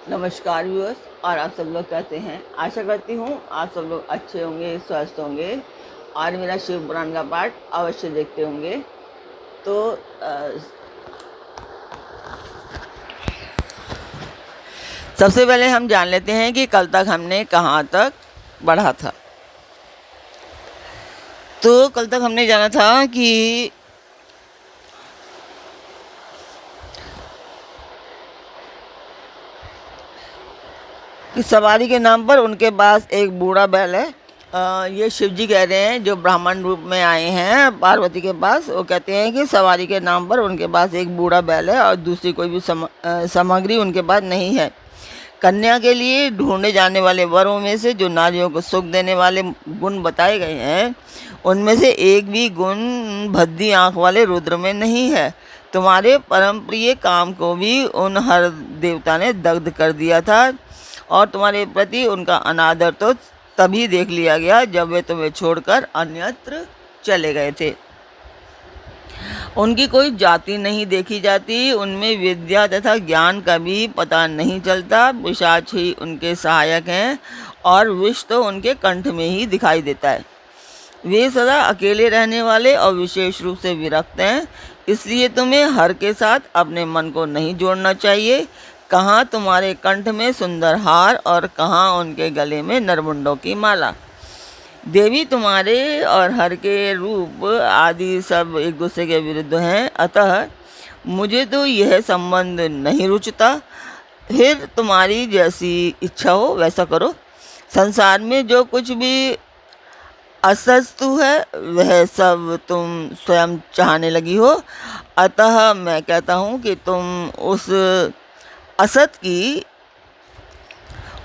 नमस्कार व्यूअर्स। और आप सब लोग कैसे हैं? आशा करती हूँ आप सब लोग अच्छे होंगे, स्वस्थ होंगे और मेरा शिव पुराण का पाठ अवश्य देखते होंगे। तो सबसे पहले हम जान लेते हैं कि कल तक हमने कहाँ तक बढ़ा था। तो कल तक हमने जाना था कि सवारी के नाम पर उनके पास एक बूढ़ा बैल है। ये शिव जी कह रहे हैं, जो ब्राह्मण रूप में आए हैं पार्वती के पास। वो कहते हैं कि सवारी के नाम पर उनके पास एक बूढ़ा बैल है और दूसरी कोई भी सामग्री उनके पास नहीं है। कन्या के लिए ढूंढे जाने वाले वरों में से जो नारियों को सुख देने वाले गुण बताए गए हैं, उनमें से एक भी गुण भद्दी आँख वाले रुद्र में नहीं है। तुम्हारे परम प्रिय काम को भी उन हर देवता ने दग्ध कर दिया था और तुम्हारे प्रति उनका अनादर तो तभी देख लिया गया जब वे तुम्हें छोड़कर अन्यत्र चले गए थे। उनकी कोई जाति नहीं देखी जाती, उनमें विद्या तथा ज्ञान का भी पता नहीं चलता। पिशाच ही उनके सहायक हैं और विष तो उनके कंठ में ही दिखाई देता है। वे सदा अकेले रहने वाले और विशेष रूप से विरक्त हैं, इसलिए तुम्हें हर के साथ अपने मन को नहीं जोड़ना चाहिए। कहाँ तुम्हारे कंठ में सुंदर हार और कहाँ उनके गले में नरमुंडों की माला। देवी तुम्हारे और हर के रूप आदि सब एक दूसरे के विरुद्ध हैं, अतः मुझे तो यह संबंध नहीं रुचता। फिर तुम्हारी जैसी इच्छा हो वैसा करो। संसार में जो कुछ भी असस्तु है वह सब तुम स्वयं चाहने लगी हो, अतः मैं कहता हूँ कि तुम उस असत की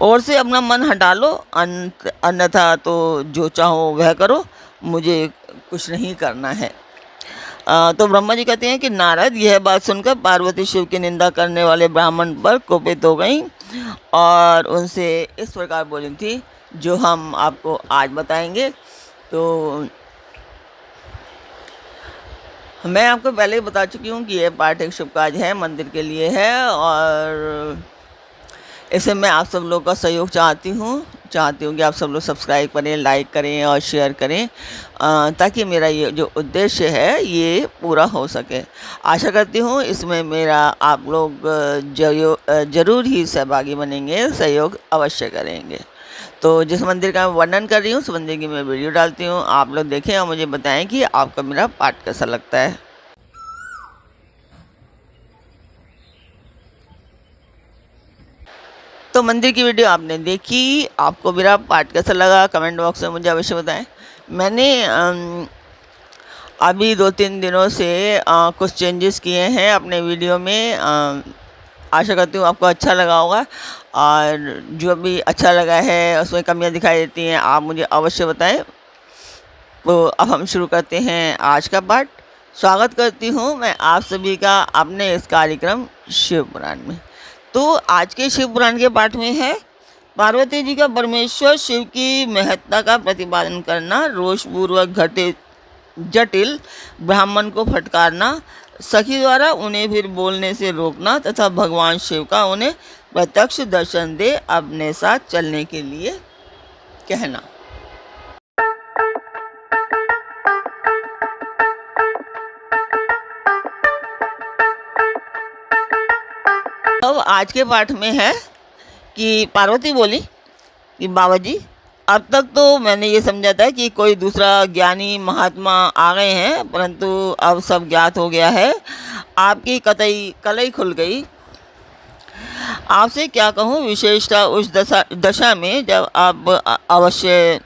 ओर से अपना मन हटा लो, अन्यथा तो जो चाहो वह करो, मुझे कुछ नहीं करना है। तो ब्रह्मा जी कहते हैं कि नारद यह बात सुनकर पार्वती शिव की निंदा करने वाले ब्राह्मण पर कुपित हो गई और उनसे इस प्रकार बोली थी, जो हम आपको आज बताएंगे। तो मैं आपको पहले ही बता चुकी हूँ कि यह पाठ एक शुभ कार्य है, मंदिर के लिए है और इसमें मैं आप सब लोगों का सहयोग चाहती हूँ कि आप सब लोग सब्सक्राइब करें, लाइक करें और शेयर करें, ताकि मेरा ये जो उद्देश्य है ये पूरा हो सके। आशा करती हूँ इसमें मेरा आप लोग ज़रूर ही सहभागी बनेंगे, सहयोग अवश्य करेंगे। तो जिस मंदिर का मैं वर्णन कर रही हूँ उस मंदिर की मैं वीडियो डालती हूँ, आप लोग देखें और मुझे बताएं कि आपका मेरा पाठ कैसा लगता है। तो मंदिर की वीडियो आपने देखी, आपको मेरा पाठ कैसा लगा कमेंट बॉक्स में मुझे अवश्य बताएं। मैंने अभी 2-3 दिनों से कुछ चेंजेस किए हैं अपने वीडियो में। आशा करती हूँ आपको अच्छा लगा होगा और जो भी अच्छा लगा है उसमें कमियां दिखाई देती हैं आप मुझे अवश्य बताएं। तो अब हम शुरू करते हैं आज का पाठ। स्वागत करती हूँ मैं आप सभी का अपने इस कार्यक्रम शिव पुराण में। तो आज के शिव पुराण के पाठ में है पार्वती जी का परमेश्वर शिव की महत्ता का प्रतिपादन करना, रोषपूर्वक घटित जटिल ब्राह्मण को फटकारना, सखी द्वारा उन्हें फिर बोलने से रोकना तथा भगवान शिव का उन्हें प्रत्यक्ष दर्शन दे अपने साथ चलने के लिए कहना। अब आज के पाठ में है कि पार्वती बोली कि बाबा जी, अब तक तो मैंने ये समझा था कि कोई दूसरा ज्ञानी महात्मा आ गए हैं, परंतु अब सब ज्ञात हो गया है। आपकी कतई कलई खुल गई। आपसे क्या कहूँ, विशेषता उस दशा में जब आप अवश्य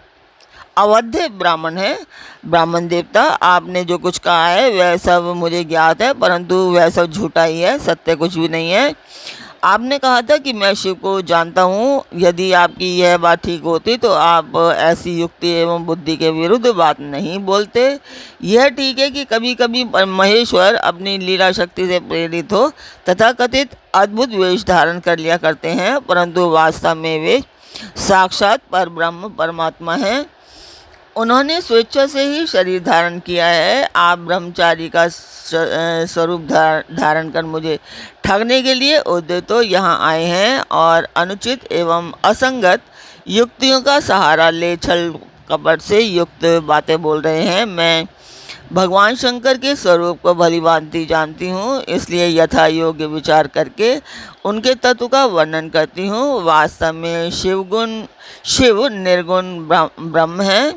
अवध्य ब्राह्मण है, ब्राह्मण देवता। आपने जो कुछ कहा है वह सब मुझे ज्ञात है, परंतु वह सब झूठा ही है, सत्य कुछ भी नहीं है। आपने कहा था कि मैं शिव को जानता हूँ। यदि आपकी यह बात ठीक होती तो आप ऐसी युक्ति एवं बुद्धि के विरुद्ध बात नहीं बोलते। यह ठीक है कि कभी कभी महेश्वर अपनी लीला शक्ति से प्रेरित हो तथा कथित अद्भुत वेश धारण कर लिया करते हैं, परंतु वास्तव में वे साक्षात परब्रह्म परमात्मा हैं। उन्होंने स्वेच्छा से ही शरीर धारण किया है। आप ब्रह्मचारी का स्वरूप धारण कर मुझे ठगने के लिए उद्य तो यहाँ आए हैं और अनुचित एवं असंगत युक्तियों का सहारा ले छल कपट से युक्त बातें बोल रहे हैं। मैं भगवान शंकर के स्वरूप को भली भांति जानती हूँ, इसलिए यथा योग्य विचार करके उनके तत्व का वर्णन करती हूँ। वास्तव में शिव निर्गुण ब्रह्म है,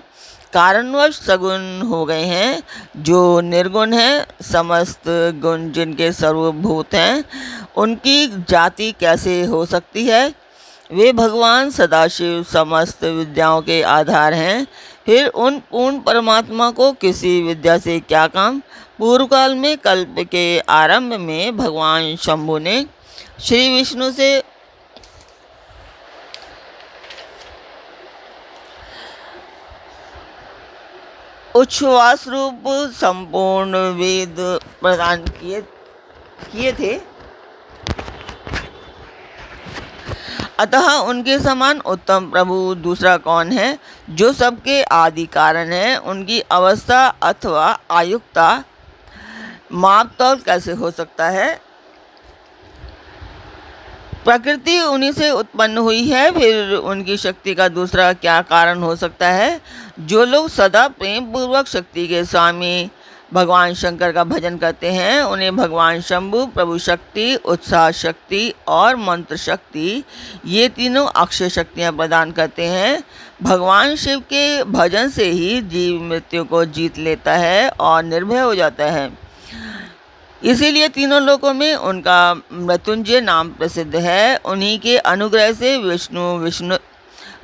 कारणवश सगुण हो गए हैं। जो निर्गुण हैं, समस्त गुण जिनके सर्वभूत हैं, उनकी जाति कैसे हो सकती है? वे भगवान सदाशिव समस्त विद्याओं के आधार हैं। फिर उन पूर्ण परमात्मा को किसी विद्या से क्या काम? पूर्व काल में कल्प के आरंभ में भगवान शंभु ने श्री विष्णु से उच्छ्वास रूप संपूर्ण वेद प्रदान किए थे। अतः उनके समान उत्तम प्रभु दूसरा कौन है? जो सबके आदि कारण है, उनकी अवस्था अथवा आयुक्ता माप तौल कैसे हो सकता है? प्रकृति उन्हीं से उत्पन्न हुई है, फिर उनकी शक्ति का दूसरा क्या कारण हो सकता है? जो लोग सदा प्रेम पूर्वक शक्ति के स्वामी भगवान शंकर का भजन करते हैं, उन्हें भगवान शंभु प्रभु शक्ति, उत्साह शक्ति और मंत्र शक्ति, ये तीनों अक्षय शक्तियाँ प्रदान करते हैं। भगवान शिव के भजन से ही जीव मृत्यु को जीत लेता है और निर्भय हो जाता है। इसीलिए तीनों लोकों में उनका मृत्युंजय नाम प्रसिद्ध है। उन्हीं के अनुग्रह से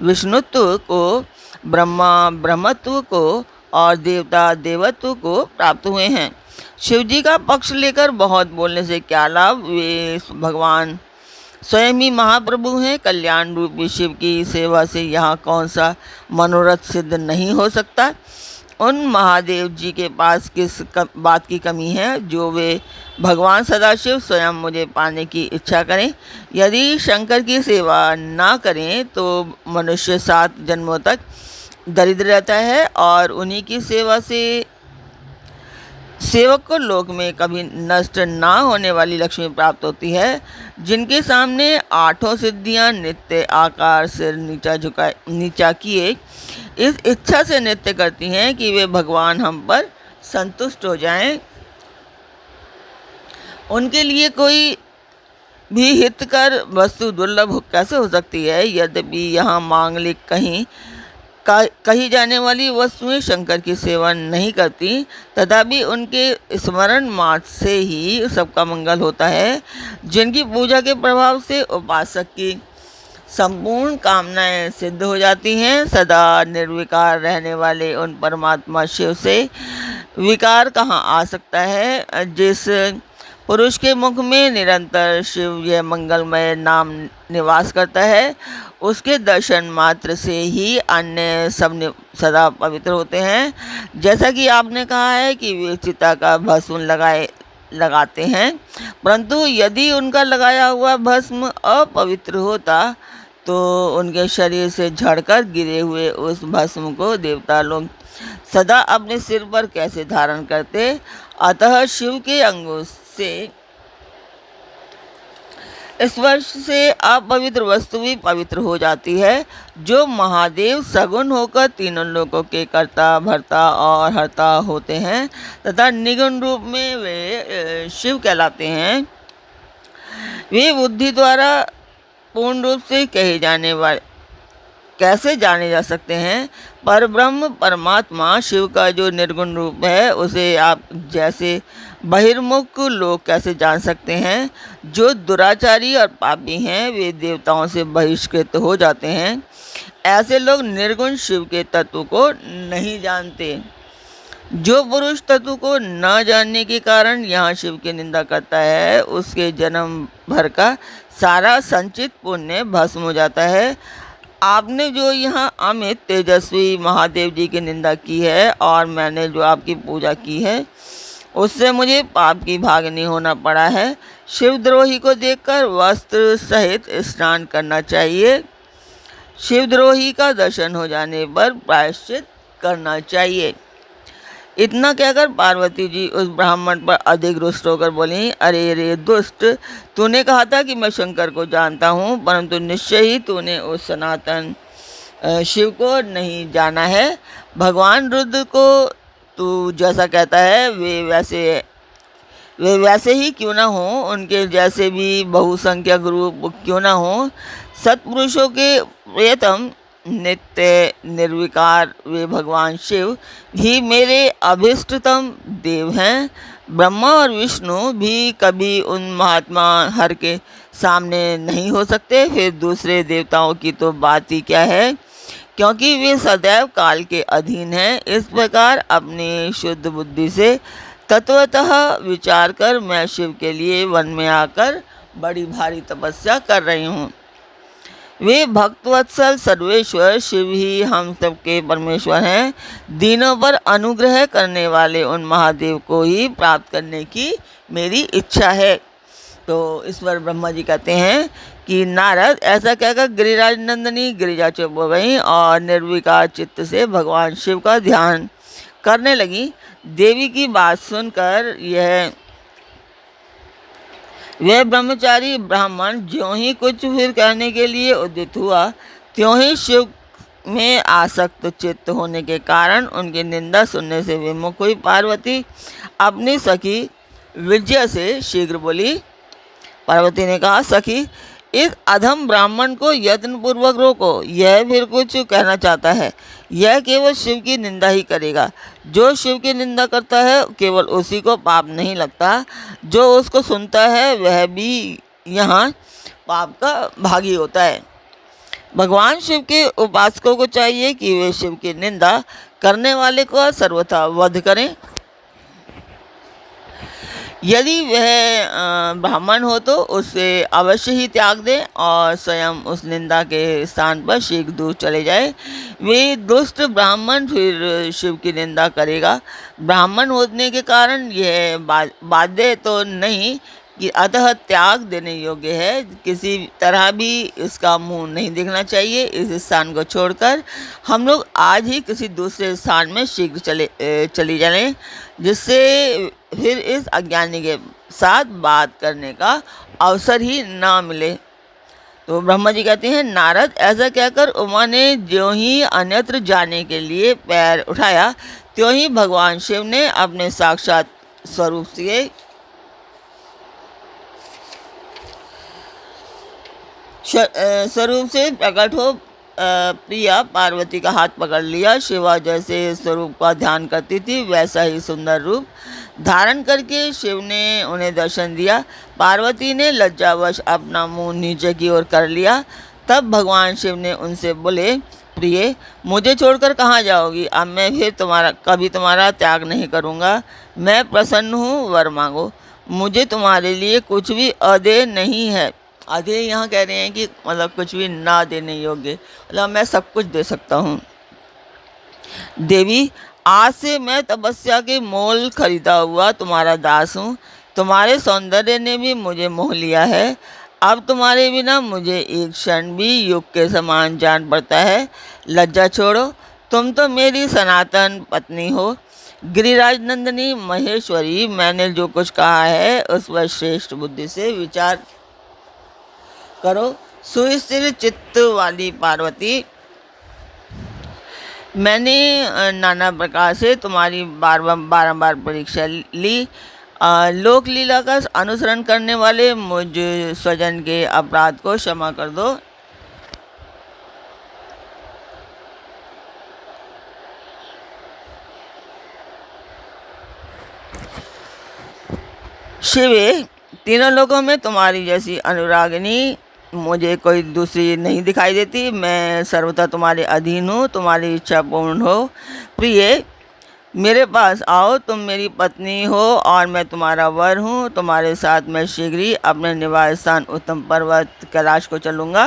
विष्णुत्व को, ब्रह्मा ब्रह्मत्व को और देवता देवत्व को प्राप्त हुए हैं। शिवजी का पक्ष लेकर बहुत बोलने से क्या लाभ? वे भगवान स्वयं ही महाप्रभु हैं। कल्याण रूपी शिव की सेवा से यहाँ कौन सा मनोरथ सिद्ध नहीं हो सकता? उन महादेव जी के पास किस बात की कमी है जो वे भगवान सदाशिव स्वयं मुझे पाने की इच्छा करें? यदि शंकर की सेवा ना करें तो मनुष्य 7 जन्मों तक दरिद्र रहता है और उन्हीं की सेवा से सेवक को लोक में कभी नष्ट ना होने वाली लक्ष्मी प्राप्त होती है। जिनके सामने 8 सिद्धियां नित्य आकार सिर नीचा किए इस इच्छा से नृत्य करती हैं कि वे भगवान हम पर संतुष्ट हो जाएं, उनके लिए कोई भी हितकर वस्तु दुर्लभ कैसे हो सकती है? यद्यपि यहाँ मांगलिक कही जाने वाली वस्तुएं शंकर की सेवा नहीं करती, तथापि उनके स्मरण मात्र से ही सबका मंगल होता है। जिनकी पूजा के प्रभाव से उपासक की संपूर्ण कामनाएं सिद्ध हो जाती हैं। सदा निर्विकार रहने वाले उन परमात्मा शिव से विकार कहाँ आ सकता है? जिस पुरुष के मुख में निरंतर शिव यह मंगलमय नाम निवास करता है, उसके दर्शन मात्र से ही अन्य सब सदा पवित्र होते हैं। जैसा कि आपने कहा है कि वे चिता का भस्म लगाते हैं, परंतु यदि उनका लगाया हुआ भस्म अपवित्र होता तो उनके शरीर से झड़कर गिरे हुए उस भस्म को देवता लोग सदा अपने सिर पर कैसे धारण करते? अतः शिव के अंगों से स्पर्श से अपवित्र वस्तु भी पवित्र हो जाती है। जो महादेव सगुण होकर तीनों लोकों के कर्ता भर्ता और हर्ता होते हैं तथा निगुण रूप में वे शिव कहलाते हैं, वे बुद्धि द्वारा पूर्ण रूप से कैसे जाने जा सकते हैं? पर ब्रह्म परमात्मा शिव का जो निर्गुण रूप है उसे आप जैसे बहिर्मुख लोग कैसे जान सकते हैं? जो दुराचारी और पापी हैं वे देवताओं से बहिष्कृत हो जाते हैं। ऐसे लोग निर्गुण शिव के तत्व को नहीं जानते। जो पुरुष तत्व को न जानने के कारण यहाँ शिव की निंदा करता है, उसके जन्म भर का सारा संचित पुण्य भस्म हो जाता है। आपने जो यहाँ अमित तेजस्वी महादेव जी की निंदा की है और मैंने जो आपकी पूजा की है, उससे मुझे पाप की भागिनी होना पड़ा है। शिवद्रोही को देखकर वस्त्र सहित स्नान करना चाहिए। शिवद्रोही का दर्शन हो जाने पर प्रायश्चित करना चाहिए। इतना कहकर पार्वती जी उस ब्राह्मण पर अधिक रुष्ट होकर बोली, अरे रे दुष्ट, तूने कहा था कि मैं शंकर को जानता हूँ, परंतु निश्चय ही तूने उस सनातन शिव को नहीं जाना है। भगवान रुद्र को तू जैसा कहता है वे वैसे ही क्यों ना हो, उनके जैसे भी बहुसंख्यक रूप क्यों ना हो, सत्पुरुषों के प्रियतम नित्य निर्विकार वे भगवान शिव ही मेरे अभिष्टतम देव हैं। ब्रह्मा और विष्णु भी कभी उन महात्मा हर के सामने नहीं हो सकते, फिर दूसरे देवताओं की तो बात ही क्या है, क्योंकि वे सदैव काल के अधीन हैं। इस प्रकार अपनी शुद्ध बुद्धि से तत्वतः विचार कर मैं शिव के लिए वन में आकर बड़ी भारी तपस्या कर रही हूँ। वे भक्तवत्सल सर्वेश्वर शिव ही हम सबके परमेश्वर हैं। दीनों पर अनुग्रह करने वाले उन महादेव को ही प्राप्त करने की मेरी इच्छा है। तो इस पर ब्रह्मा जी कहते हैं कि नारद ऐसा कहकर गिरिराज नंदिनी गिरिजा चुप हो गई और निर्विकार चित्त से भगवान शिव का ध्यान करने लगी। देवी की बात सुनकर वह ब्रह्मचारी ब्राह्मण ज्यों ही कुछ फिर कहने के लिए उद्यत हुआ, त्यों ही शिव में आसक्त चित्त होने के कारण उनकी निंदा सुनने से विमुख हुई। पार्वती अपनी सखी विजया से शीघ्र बोली। पार्वती ने कहा, सखी, इस अधम ब्राह्मण को यत्नपूर्वक रोको, यह फिर कुछ कहना चाहता है। यह केवल शिव की निंदा ही करेगा। जो शिव की निंदा करता है केवल उसी को पाप नहीं लगता, जो उसको सुनता है वह भी यहाँ पाप का भागी होता है। भगवान शिव के उपासकों को चाहिए कि वे शिव की निंदा करने वाले को सर्वथा वध करें। यदि वह ब्राह्मण हो तो उसे अवश्य ही त्याग दें और स्वयं उस निंदा के स्थान पर शीघ्र दूर चले जाए। वे दुष्ट ब्राह्मण फिर शिव की निंदा करेगा। ब्राह्मण होने के कारण यह बाध्य तो नहीं कि अतः त्याग देने योग्य है। किसी तरह भी इसका मुंह नहीं देखना चाहिए। इस स्थान को छोड़कर हम लोग आज ही किसी दूसरे स्थान में शीघ्र चली जाएं, जिससे फिर इस अज्ञानी के साथ बात करने का अवसर ही ना मिले। तो ब्रह्मा जी कहते हैं, नारद ऐसा कहकर उमा ने ज्यों ही अन्यत्र जाने के लिए पैर उठाया, त्यों ही भगवान शिव ने अपने साक्षात स्वरूप से प्रकट हो प्रिया पार्वती का हाथ पकड़ लिया। शिवा जैसे स्वरूप का ध्यान करती थी वैसा ही सुंदर रूप धारण करके शिव ने उन्हें दर्शन दिया। पार्वती ने लज्जावश अपना मुंह नीचे की ओर कर लिया। तब भगवान शिव ने उनसे बोले, प्रिय, मुझे छोड़कर कहाँ जाओगी? अब मैं फिर कभी तुम्हारा त्याग नहीं करूँगा। मैं प्रसन्न हूँ, वर मांगो। मुझे तुम्हारे लिए कुछ भी अदेय नहीं है। अदेय यहाँ कह रहे हैं कि मतलब कुछ भी ना देने योग्य, मतलब मैं सब कुछ दे सकता हूँ। देवी, आज से मैं तपस्या के मोल खरीदा हुआ तुम्हारा दास हूँ। तुम्हारे सौंदर्य ने भी मुझे मोह लिया है। अब तुम्हारे बिना मुझे एक क्षण भी युग के समान जान पड़ता है। लज्जा छोड़ो, तुम तो मेरी सनातन पत्नी हो। गिरिराज नंदिनी महेश्वरी, मैंने जो कुछ कहा है उस पर श्रेष्ठ बुद्धि से विचार करो। सुस्थिर चित्त वाली पार्वती, मैंने नाना प्रकार से तुम्हारी बारंबार परीक्षा ली। लोक लीला का अनुसरण करने वाले मुझ स्वजन के अपराध को क्षमा कर दो। शिवे, तीनों लोगों में तुम्हारी जैसी अनुरागिनी मुझे कोई दूसरी नहीं दिखाई देती। मैं सर्वथा तुम्हारे अधीन हूँ, तुम्हारी इच्छा पूर्ण हो। प्रिय, मेरे पास आओ, तुम मेरी पत्नी हो और मैं तुम्हारा वर हूँ। तुम्हारे साथ मैं शीघ्र ही अपने निवास स्थान उत्तम पर्वत कैलाश को चलूँगा।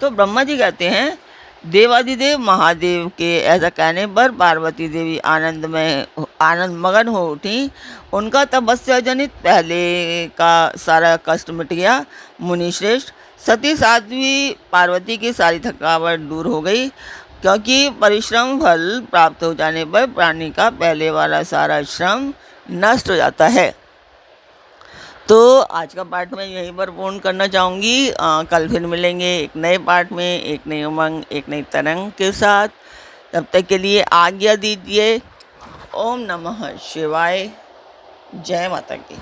तो ब्रह्मा जी कहते हैं, देवादिदेव महादेव के ऐसा कहने पर पार्वती देवी आनंद मगन हो उठी। उनका तपस्या जनित पहले का सारा कष्ट मिट गया। मुनि श्रेष्ठ, सती साध्वी पार्वती की सारी थकावट दूर हो गई। क्योंकि परिश्रम फल प्राप्त हो जाने पर प्राणी का पहले वाला सारा श्रम नष्ट हो जाता है। तो आज का पाठ मैं यहीं पर पूर्ण करना चाहूँगी। कल फिर मिलेंगे एक नए पाठ में, एक नई उमंग, एक नई तरंग के साथ। तब तक के लिए आज्ञा दीजिए। ओम नमः शिवाय। जय माता की।